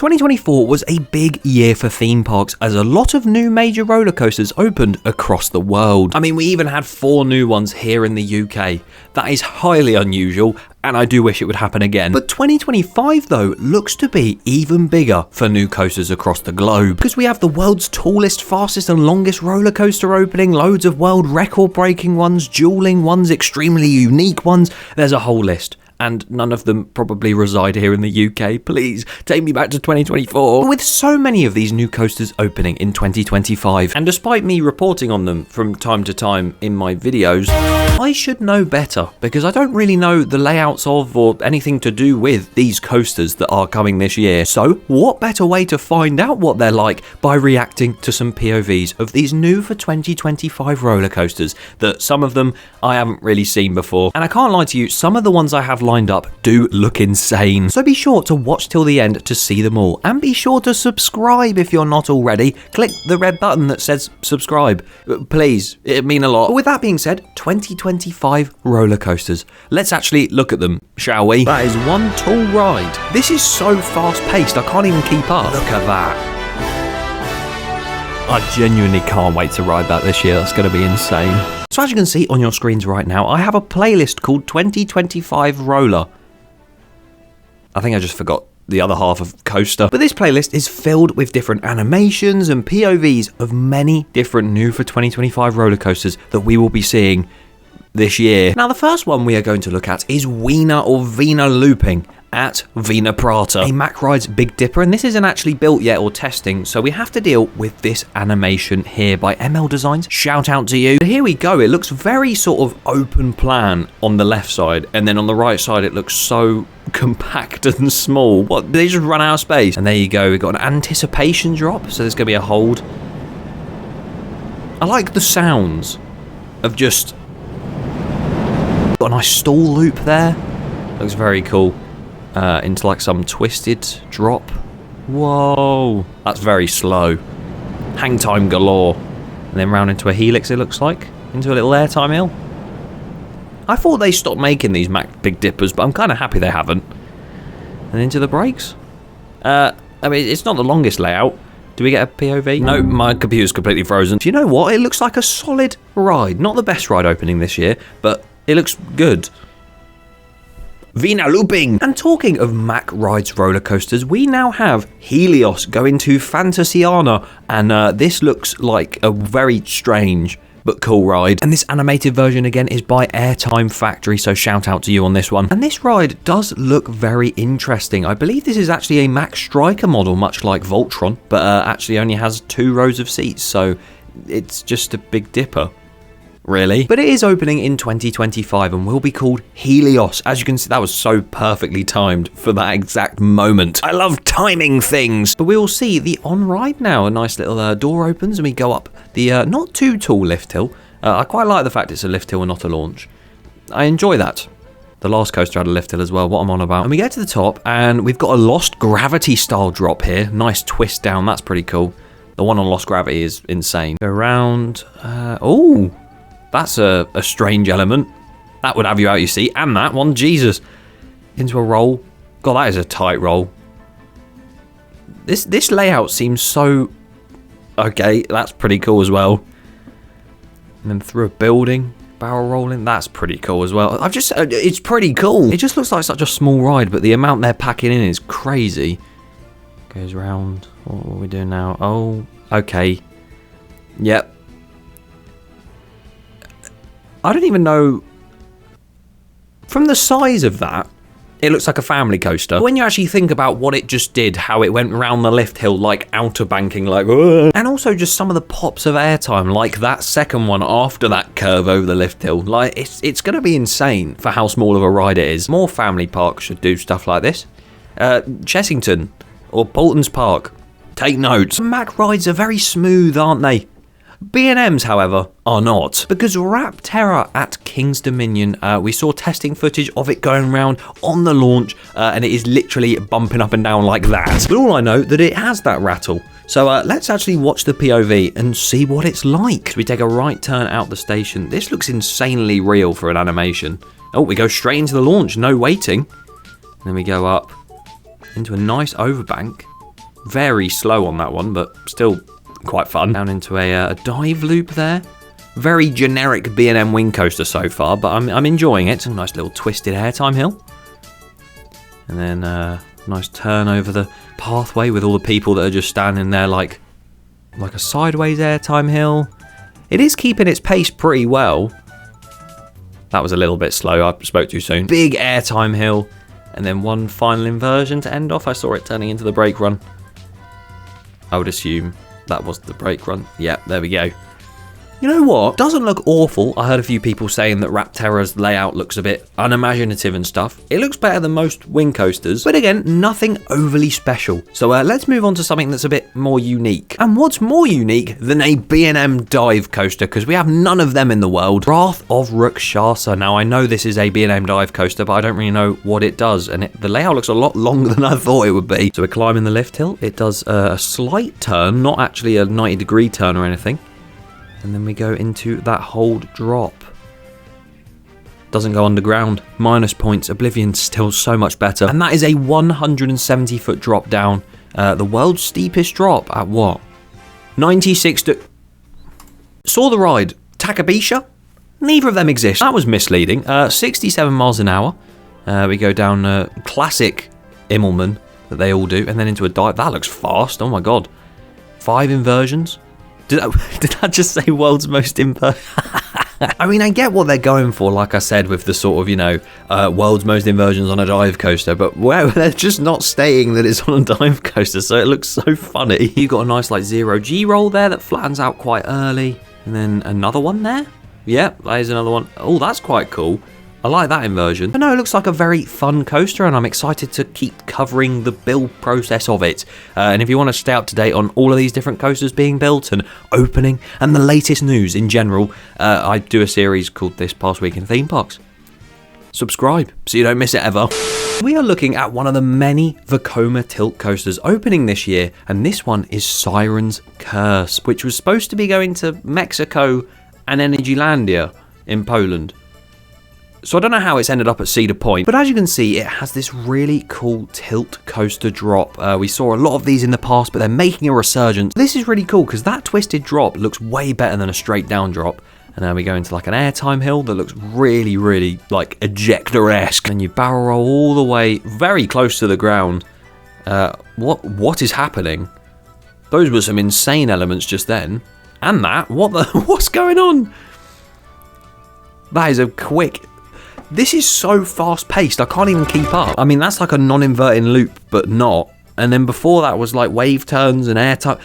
2024 was a big year for theme parks as a lot of new major roller coasters opened across the world. I mean, we even had 4 new ones here in the UK. That is highly unusual, and I do wish it would happen again. But 2025 though looks to be even bigger for new coasters across the globe, because we have the world's tallest, fastest and longest roller coaster opening, loads of world record breaking ones, dueling ones, extremely unique ones. There's a whole list. And none of them probably reside here in the UK. Please, take me back to 2024. But with so many of these new coasters opening in 2025, and despite me reporting on them from time to time in my videos, I should know better, because I don't really know the layouts of or anything to do with these coasters that are coming this year. So what better way to find out what they're like by reacting to some POVs of these new for 2025 roller coasters that some of them I haven't really seen before. And I can't lie to you, some of the ones I have lined up do look insane. So be sure to watch till the end to see them all, and be sure to subscribe if you're not already. Click the red button that says subscribe. Please, it'd mean a lot. But with that being said, 2025 roller coasters. Let's actually look at them, shall we? That is one tall ride. This is so fast paced, I can't even keep up. Look at that. I genuinely can't wait to ride that this year. That's going to be insane. So as you can see on your screens right now, I have a playlist called 2025 Roller. I think I just forgot the other half of coaster. But this playlist is filled with different animations and POVs of many different new for 2025 roller coasters that we will be seeing this year. Now the first one we are going to look at is Wiener or Wiener Looping at Wiener Prater, a Mack Rides Big Dipper, and this isn't actually built yet or testing, so we have to deal with this animation here by ML Designs. Shout out to you. But here we go. It looks very sort of open plan on the left side, and then on the right side it looks so compact and small. What, they just run out of space? And there you go, we've got an anticipation drop, so there's gonna be a hold. I like the sounds of just got a nice stall loop there. Looks very cool. Into like some twisted drop. Whoa, that's very slow. Hang time galore. And then round into a helix, it looks like, into a little airtime hill. I thought they stopped making these Mack Big Dippers, but I'm kind of happy they haven't. And into the brakes. I mean, it's not the longest layout. Do we get a POV? No, my computer's completely frozen. Do you know what? It looks like a solid ride. Not the best ride opening this year, but it looks good. Wiener Looping! And talking of Mack Rides roller coasters, we now have Helios going to Fantasiana, and this looks like a very strange but cool ride. And this animated version again is by Airtime Factory, so shout out to you on this one. And this ride does look very interesting. I believe this is actually a Mack Striker model, much like Voltron, but actually only has 2 rows of seats, so it's just a Big Dipper. Really? But it is opening in 2025 and will be called Helios. As you can see, that was so perfectly timed for that exact moment. I love timing things. But we will see the on-ride now. A nice little door opens and we go up the not too tall lift hill. I quite like the fact it's a lift hill and not a launch. I enjoy that. The last coaster had a lift hill as well, what I'm on about. And we get to the top and we've got a Lost Gravity style drop here. Nice twist down, that's pretty cool. The one on Lost Gravity is insane. Go around, oh! That's a strange element. That would have you out your seat. And that one, Jesus. Into a roll. God, that is a tight roll. This layout seems so... Okay, that's pretty cool as well. And then through a building, barrel rolling. That's pretty cool as well. It's pretty cool. It just looks like such a small ride, but the amount they're packing in is crazy. Goes round. What are we doing now? Oh, okay. Yep. I don't even know, from the size of that, it looks like a family coaster. But when you actually think about what it just did, how it went around the lift hill, like outer banking, like, and also just some of the pops of airtime, like that second one after that curve over the lift hill. Like, it's going to be insane for how small of a ride it is. More family parks should do stuff like this. Chessington or Paultons Park, take note. Mack rides are very smooth, aren't they? B&Ms, however, are not, because Rapterra at King's Dominion, we saw testing footage of it going around on the launch, and it is literally bumping up and down like that. But all I know that it has that rattle. So let's actually watch the POV and see what it's like. So we take a right turn out the station. This looks insanely real for an animation. Oh, we go straight into the launch, no waiting. And then we go up into a nice overbank. Very slow on that one, but still quite fun. Down into a dive loop there. Very generic B&M wing coaster so far, but I'm enjoying it. A nice little twisted airtime hill. And then nice turn over the pathway with all the people that are just standing there like a sideways airtime hill. It is keeping its pace pretty well. That was a little bit slow. I spoke too soon. Big airtime hill. And then one final inversion to end off. I saw it turning into the brake run. I would assume that was the brake run. Yep, there we go. You know what? Doesn't look awful. I heard a few people saying that Rapterra's layout looks a bit unimaginative and stuff. It looks better than most wing coasters, but again, nothing overly special. So let's move on to something that's a bit more unique. And what's more unique than a B&M dive coaster? Because we have none of them in the world. Wrath of Rakshasa. Now, I know this is a B&M dive coaster, but I don't really know what it does. And the layout looks a lot longer than I thought it would be. So we're climbing the lift hill. It does a slight turn, not actually a 90-degree turn or anything. And then we go into that hold drop. Doesn't go underground. Minus points. Oblivion's still so much better. And that is a 170-foot drop down. The world's steepest drop at what? 96 to... Saw the ride. Takabisha? Neither of them exist. That was misleading. 67 miles an hour. We go down classic Immelman that they all do. And then into a dive. That looks fast. Oh my god. 5 inversions. Did I just say world's most imperfect? I mean, I get what they're going for, like I said, with the sort of, you know, world's most inversions on a dive coaster, but well, they're just not stating that it's on a dive coaster, so it looks so funny. You've got a nice, like, 0G roll there that flattens out quite early, and then another one there. Yep, there's another one. Oh, that's quite cool. I like that inversion. But no, it looks like a very fun coaster, and I'm excited to keep covering the build process of it. And if you want to stay up to date on all of these different coasters being built and opening and the latest news in general, I do a series called This Past Week in Theme Parks. Subscribe so you don't miss it ever. We are looking at one of the many Vekoma tilt coasters opening this year, and this one is Siren's Curse, which was supposed to be going to Mexico and Energylandia in Poland. So I don't know how it's ended up at Cedar Point, but as you can see, it has this really cool tilt coaster drop. We saw a lot of these in the past, but they're making a resurgence. This is really cool because that twisted drop looks way better than a straight down drop. And then we go into like an airtime hill that looks really, really like ejector-esque. And you barrel roll all the way very close to the ground. What is happening? Those were some insane elements just then. And that, what's going on? That is a quick... This is so fast-paced, I can't even keep up. I mean, that's like a non-inverting loop, but not. And then before that was like wave turns and air time.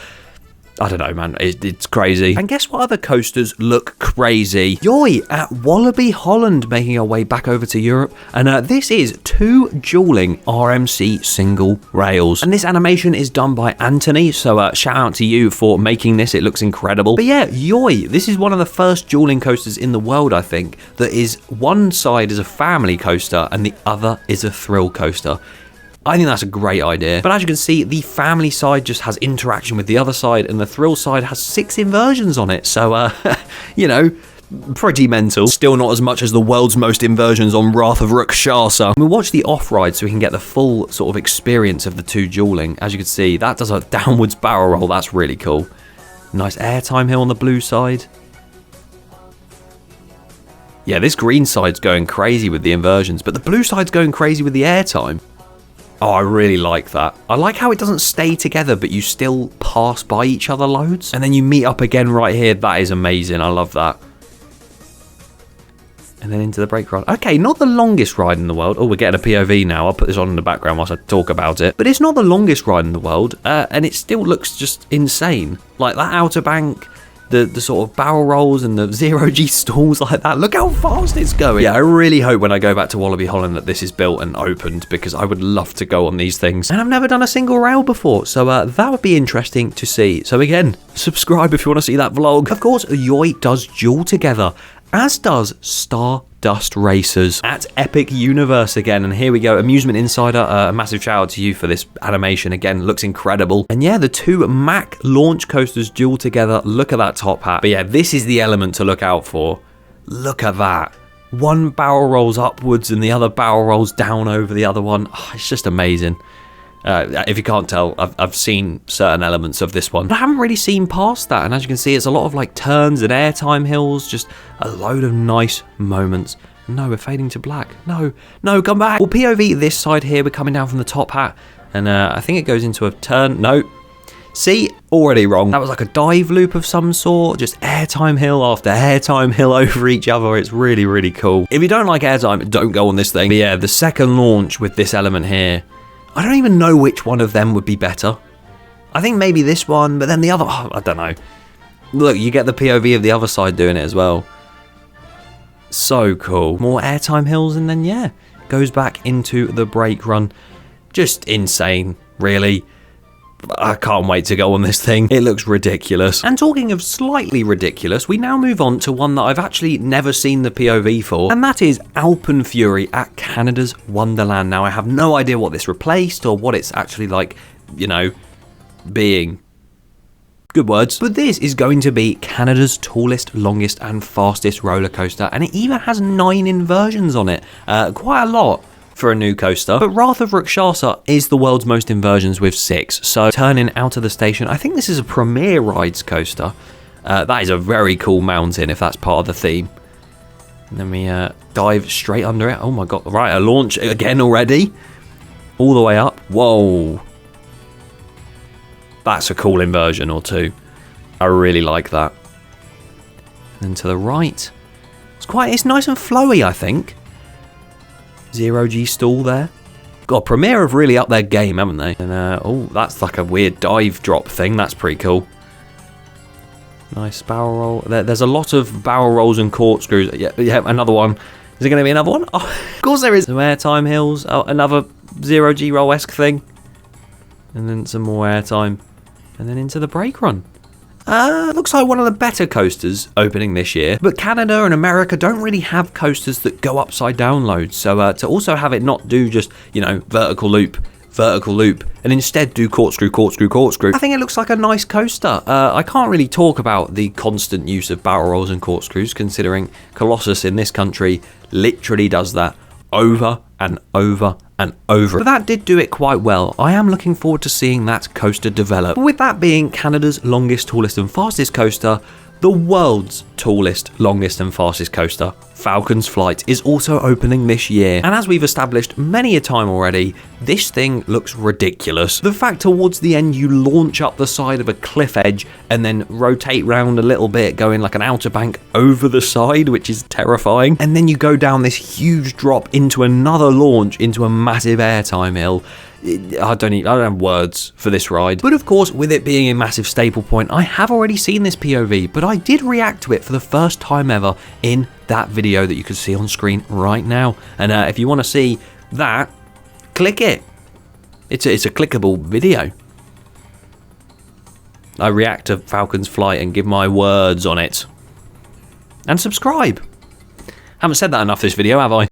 I don't know, man. It's crazy. And guess what other coasters look crazy? Yoi at Walibi Holland, making our way back over to Europe. And this is 2 dueling RMC single rails. And this animation is done by Anthony, so shout out to you for making this. It looks incredible. But yeah, Yoi, this is one of the first dueling coasters in the world, I think, that is one side is a family coaster and the other is a thrill coaster. I think that's a great idea. But as you can see, the family side just has interaction with the other side, and the thrill side has 6 inversions on it. So, you know, pretty mental. Still not as much as the world's most inversions on Wrath of Rakshasa. We'll watch the off-ride so we can get the full sort of experience of the 2 dueling. As you can see, that does a downwards barrel roll. That's really cool. Nice airtime hill on the blue side. Yeah, this green side's going crazy with the inversions, but the blue side's going crazy with the airtime. Oh, I really like that. I like how it doesn't stay together, but you still pass by each other loads. And then you meet up again right here. That is amazing. I love that. And then into the brake ride. Okay, not the longest ride in the world. Oh, we're getting a POV now. I'll put this on in the background whilst I talk about it. But it's not the longest ride in the world. And it still looks just insane. Like that outer bank... The sort of barrel rolls and the 0G stalls like that. Look how fast it's going. Yeah, I really hope when I go back to Walibi Holland that this is built and opened, because I would love to go on these things. And I've never done a single rail before, so that would be interesting to see. So again, subscribe if you want to see that vlog. Of course, Yoi does duel together, as does Stardust Racers at Epic Universe again. And here we go, Amusement Insider, a massive shout out to you for this animation. Again, looks incredible. And yeah, the 2 Mack launch coasters duel together. Look at that top hat. But yeah, this is the element to look out for. Look at that. One barrel rolls upwards and the other barrel rolls down over the other one. Oh, it's just amazing. If you can't tell, I've seen certain elements of this one, but I haven't really seen past that. And as you can see, it's a lot of like turns and airtime hills, just a load of nice moments. No, we're fading to black. No, come back. We'll POV this side here. We're coming down from the top hat, and I think it goes into a turn. No. See, already wrong. That was like a dive loop of some sort, just airtime hill after airtime hill over each other. It's really, really cool. If you don't like airtime, don't go on this thing. But yeah, the second launch with this element here, I don't even know which one of them would be better. I think maybe this one, but then the other, I don't know. Look, you get the POV of the other side doing it as well. So cool. More airtime hills, and then yeah, goes back into the brake run. Just insane, really. I can't wait to go on this thing. It looks ridiculous. And talking of slightly ridiculous, we now move on to one that I've actually never seen the POV for, and that is Alpenfury at Canada's Wonderland. Now, I have no idea what this replaced or what it's actually like, you know, being. Good words. But this is going to be Canada's tallest, longest, and fastest roller coaster, and it even has 9 inversions on it. Quite a lot for a new coaster, but Wrath of Rakshasa is the world's most inversions with 6. So turning out of the station, I think this is a Premier Rides coaster. That is a very cool mountain if that's part of the theme. And then we dive straight under it. Oh my god, right, a launch again already. All the way up. Whoa. That's a cool inversion or 2. I really like that. And then to the right, it's nice and flowy, I think. 0G stall there. God, Premier have really upped their game, haven't they? And oh, that's like a weird dive drop thing. That's pretty cool. Nice barrel roll. There's a lot of barrel rolls and corkscrews. Yeah, another one. Is there going to be another one? Oh, of course there is. Some airtime hills. Oh, another 0G roll-esque thing. And then some more airtime. And then into the brake run. Looks like one of the better coasters opening this year. But Canada and America don't really have coasters that go upside down loads. So to also have it not do just, you know, vertical loop, and instead do corkscrew, I think it looks like a nice coaster. I can't really talk about the constant use of barrel rolls and corkscrews, considering Colossus in this country literally does that over and over and over. But that did do it quite well. I am looking forward to seeing that coaster develop. But with that being Canada's longest, tallest and fastest coaster, the world's tallest, longest and fastest coaster, Falcons Flight, is also opening this year. And as we've established many a time already, this thing looks ridiculous. The fact towards the end you launch up the side of a cliff edge and then rotate round a little bit, going like an outer bank over the side, which is terrifying. And then you go down this huge drop into another launch into a massive airtime hill. I don't have words for this ride. But of course, with it being a massive staple point, I have already seen this POV, but I did react to it for the first time ever in that video that you can see on screen right now. And if you want to see that, click it. It's a clickable video. I react to Falcons Flight and give my words on it. And subscribe. Haven't said that enough this video, have I?